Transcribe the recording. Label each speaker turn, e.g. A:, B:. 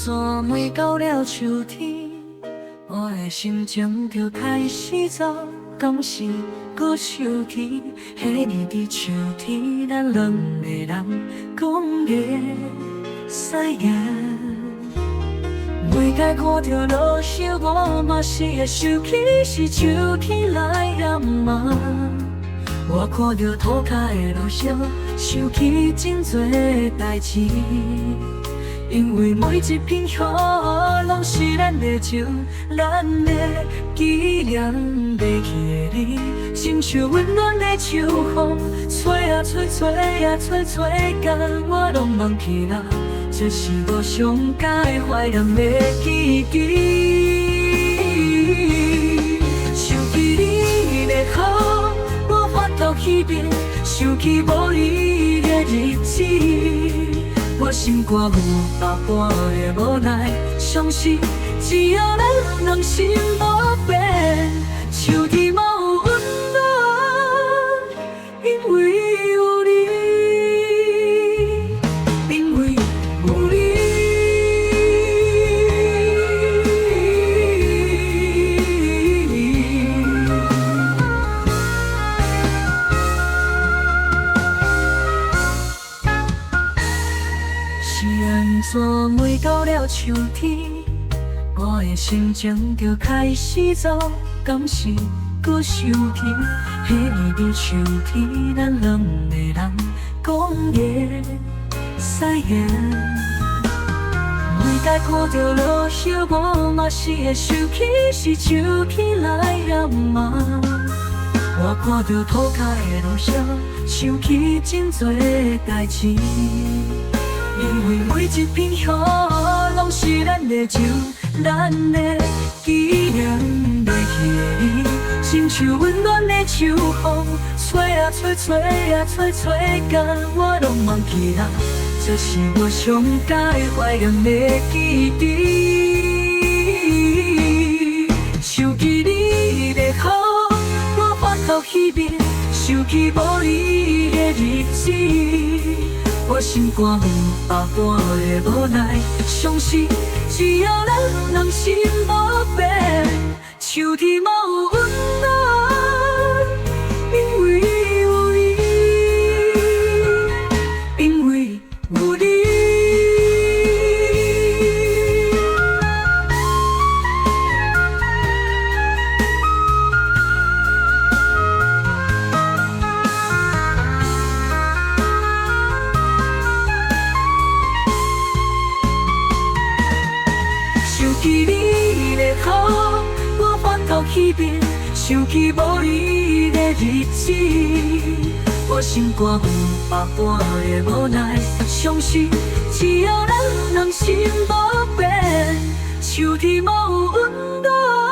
A: 山每到了秋天，我的心情就开始走，敢是搁想起迄年的秋天，咱两个人讲的誓言。每摆看着落雪，我嘛是会想起是秋天来染嘛。我看着涂骹的落雪，想起真多代志。因为每一片雪，拢是咱的情，咱的纪念袂去的你，亲像温暖的秋风，吹啊吹，吹啊吹，吹到我拢忘记啦。这是我上解怀念的记忆。想起你的好，我翻到彼边，想起无你的日子。我心肝有百般的无奈，相信只要咱人心无变，秋天嘛有温暖，因为有你，因为有你。是安怎每到了秋天，我的心情就开始走，敢是搁想起迄年的秋天，咱两个人讲的誓言。每摆看着落雪，我嘛是会想起是秋天来染嘛。我看着涂骹的落雪，想起真多代志。因为每一片雪，拢是咱的情，咱的纪念袂去的你，亲像温暖的秋风，吹啊吹，吹啊吹，吹到我拢忘记啦。这是我上解怀念的记忆。想起你的好，我翻到彼边，想起无你的日子。我心肝有百般的无奈，相信只要咱人心无变，秋天嘛有温暖，因为有你，因为有你。想起你的好，我翻到彼边，想起无你的日子。我心肝有百般的无奈，相信只要咱人心无变，秋天嘛有温暖。